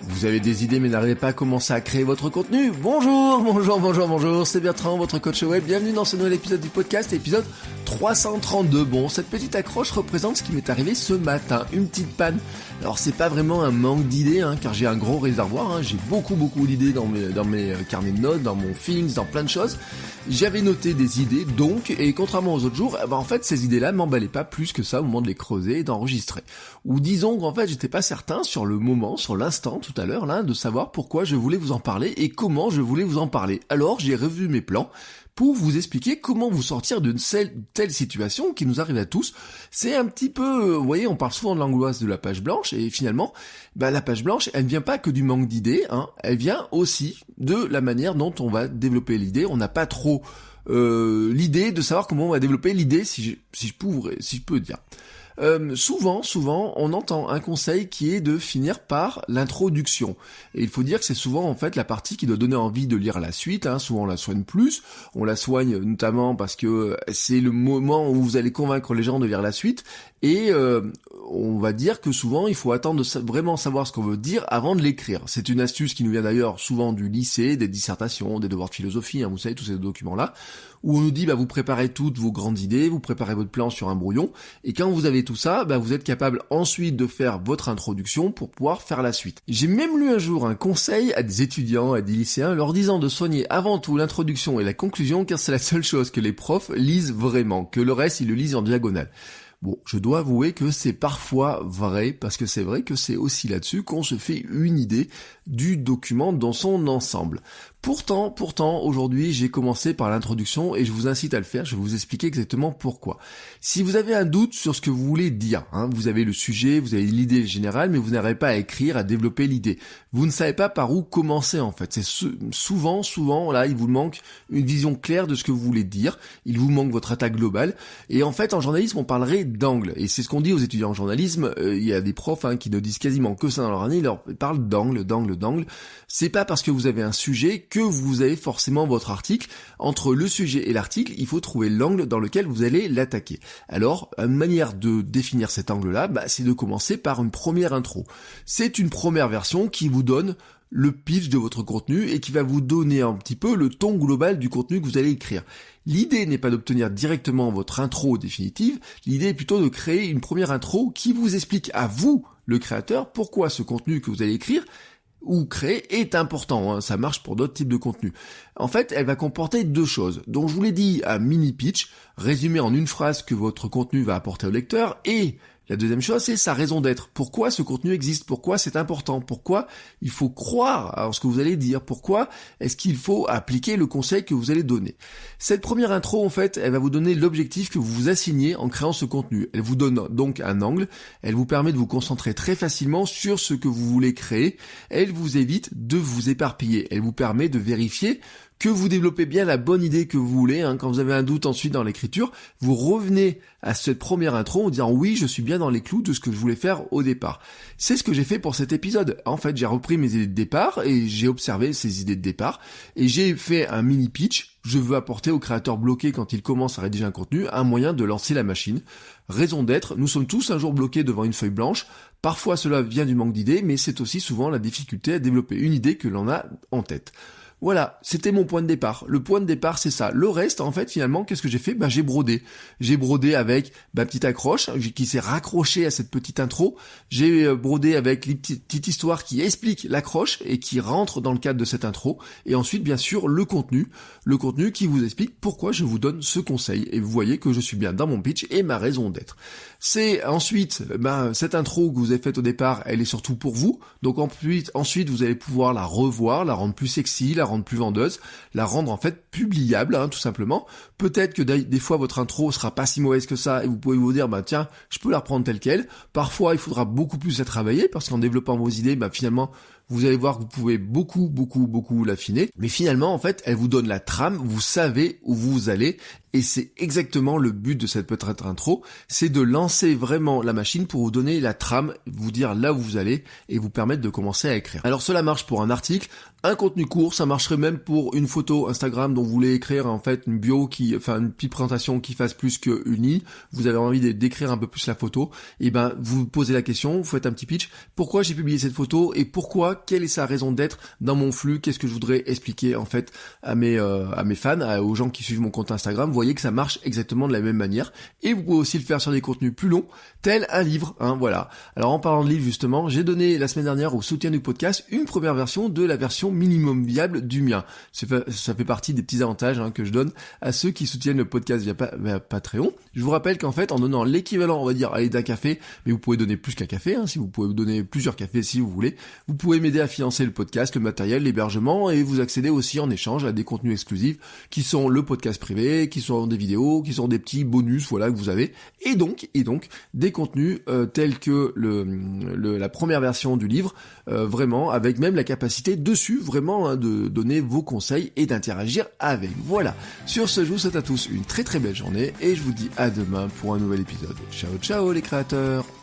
Vous avez des idées mais n'arrivez pas à commencer à créer votre contenu? Bonjour, c'est Bertrand, votre coach web. Bienvenue dans ce nouvel épisode du podcast, épisode 332. Bon, cette petite accroche représente ce qui m'est arrivé ce matin, une petite panne. Alors c'est pas vraiment un manque d'idées, car j'ai un gros réservoir, j'ai beaucoup d'idées dans mes carnets de notes, dans mon Things, dans plein de choses. J'avais noté des idées donc, et contrairement aux autres jours, en fait ces idées-là m'emballaient pas plus que ça au moment de les creuser et d'enregistrer. Ou disons qu'en fait j'étais pas certain sur le moment, sur l'instant tout à l'heure là, de savoir pourquoi je voulais vous en parler et comment je voulais vous en parler. Alors j'ai revu mes plans pour vous expliquer comment vous sortir d'une telle situation qui nous arrive à tous. C'est un petit peu, vous voyez, on parle souvent de l'angoisse de la page blanche, et finalement, la page blanche, elle ne vient pas que du manque d'idées, elle vient aussi de la manière dont on va développer l'idée. On n'a pas trop l'idée de savoir comment on va développer l'idée, si je peux dire. Souvent, on entend un conseil qui est de finir par l'introduction. Et il faut dire que c'est souvent en fait la partie qui doit donner envie de lire la suite. Souvent on la soigne plus. On la soigne notamment parce que c'est le moment où vous allez convaincre les gens de lire la suite. Et on va dire que souvent il faut attendre de vraiment savoir ce qu'on veut dire avant de l'écrire. C'est une astuce qui nous vient d'ailleurs souvent du lycée, des dissertations, des devoirs de philosophie, vous savez, tous ces documents-là, où on nous dit vous préparez toutes vos grandes idées, vous préparez votre plan sur un brouillon, et quand vous avez tout ça, vous êtes capable ensuite de faire votre introduction pour pouvoir faire la suite. J'ai même lu un jour un conseil à des étudiants, à des lycéens, leur disant de soigner avant tout l'introduction et la conclusion, car c'est la seule chose que les profs lisent vraiment, que le reste ils le lisent en diagonale. Bon, je dois avouer que c'est parfois vrai, parce que c'est vrai que c'est aussi là-dessus qu'on se fait une idée du document dans son ensemble. Pourtant, aujourd'hui, j'ai commencé par l'introduction et je vous incite à le faire, je vais vous expliquer exactement pourquoi. Si vous avez un doute sur ce que vous voulez dire, vous avez le sujet, vous avez l'idée générale, mais vous n'arrivez pas à écrire, à développer l'idée. Vous ne savez pas par où commencer en fait. C'est souvent, là, il vous manque une vision claire de ce que vous voulez dire, il vous manque votre attaque globale, et en fait, en journalisme, on parlerait d'angle, et c'est ce qu'on dit aux étudiants en journalisme. Il y a des profs qui ne disent quasiment que ça dans leur année, ils leur parlent d'angle. C'est pas parce que vous avez un sujet que vous avez forcément votre article. Entre le sujet et l'article, il faut trouver l'angle dans lequel vous allez l'attaquer. Alors, une manière de définir cet angle-là, c'est de commencer par une première intro. C'est une première version qui vous donne le pitch de votre contenu et qui va vous donner un petit peu le ton global du contenu que vous allez écrire. L'idée n'est pas d'obtenir directement votre intro définitive, l'idée est plutôt de créer une première intro qui vous explique à vous, le créateur, pourquoi ce contenu que vous allez écrire ou créer est important, ça marche pour d'autres types de contenus. En fait, elle va comporter deux choses. Donc je vous l'ai dit, un mini pitch, résumé en une phrase que votre contenu va apporter au lecteur, et la deuxième chose, c'est sa raison d'être. Pourquoi ce contenu existe? Pourquoi c'est important? Pourquoi il faut croire à ce que vous allez dire? Pourquoi est-ce qu'il faut appliquer le conseil que vous allez donner? Cette première intro, en fait, elle va vous donner l'objectif que vous vous assignez en créant ce contenu. Elle vous donne donc un angle. Elle vous permet de vous concentrer très facilement sur ce que vous voulez créer. Elle vous évite de vous éparpiller. Elle vous permet de vérifier que vous développez bien la bonne idée que vous voulez. Quand vous avez un doute ensuite dans l'écriture, vous revenez à cette première intro en disant oui, je suis bien dans les clous de ce que je voulais faire au départ. C'est ce que j'ai fait pour cet épisode. En fait, j'ai repris mes idées de départ et j'ai observé ces idées de départ et j'ai fait un mini pitch. Je veux apporter au créateur bloqué quand il commence à rédiger un contenu un moyen de lancer la machine. Raison d'être, nous sommes tous un jour bloqués devant une feuille blanche. Parfois cela vient du manque d'idées, mais c'est aussi souvent la difficulté à développer une idée que l'on a en tête. Voilà, c'était mon point de départ. Le point de départ, c'est ça. Le reste, en fait, finalement, qu'est-ce que j'ai fait? J'ai brodé. J'ai brodé avec ma petite accroche qui s'est raccrochée à cette petite intro. J'ai brodé avec les petites histoires qui expliquent l'accroche et qui rentrent dans le cadre de cette intro. Et ensuite, bien sûr, le contenu qui vous explique pourquoi je vous donne ce conseil. Et vous voyez que je suis bien dans mon pitch et ma raison d'être. C'est ensuite, cette intro que vous avez faite au départ, elle est surtout pour vous. Donc ensuite, vous allez pouvoir la revoir, la rendre plus sexy, la rendre plus vendeuse, la rendre en fait publiable, tout simplement. Peut-être que des fois votre intro sera pas si mauvaise que ça et vous pouvez vous dire tiens, je peux la reprendre telle quelle. Parfois il faudra beaucoup plus la travailler parce qu'en développant vos idées, finalement vous allez voir que vous pouvez beaucoup l'affiner. Mais finalement, en fait, elle vous donne la trame, vous savez où vous allez et c'est exactement le but de cette petite intro, c'est de lancer vraiment la machine pour vous donner la trame, vous dire là où vous allez et vous permettre de commencer à écrire. Alors cela marche pour un article, un contenu court, ça marcherait même pour une photo Instagram dont vous voulez écrire en fait une une petite présentation qui fasse plus qu'une ligne, vous avez envie d'écrire un peu plus la photo, et ben vous posez la question, vous faites un petit pitch, pourquoi j'ai publié cette photo et pourquoi, quelle est sa raison d'être dans mon flux, qu'est-ce que je voudrais expliquer en fait à mes fans, aux gens qui suivent mon compte Instagram. Vous voyez que ça marche exactement de la même manière, et vous pouvez aussi le faire sur des contenus plus longs, tel un livre, voilà. Alors en parlant de livre justement, j'ai donné la semaine dernière au soutien du podcast une première version de la version minimum viable du mien. Ça fait partie des petits avantages que je donne à ceux qui soutiennent le podcast via Patreon. Je vous rappelle qu'en fait, en donnant l'équivalent, on va dire, d'un café, mais vous pouvez donner plus qu'un café, si vous pouvez donner plusieurs cafés si vous voulez, vous pouvez m'aider à financer le podcast, le matériel, l'hébergement, et vous accédez aussi en échange à des contenus exclusifs qui sont le podcast privé, qui sont des vidéos, qui sont des petits bonus, que vous avez, et donc des contenus tels que la première version du livre, vraiment avec même la capacité dessus vraiment de donner vos conseils et d'interagir avec. Voilà. Sur ce, je vous souhaite à tous une très très belle journée et je vous dis à demain pour un nouvel épisode. Ciao ciao les créateurs.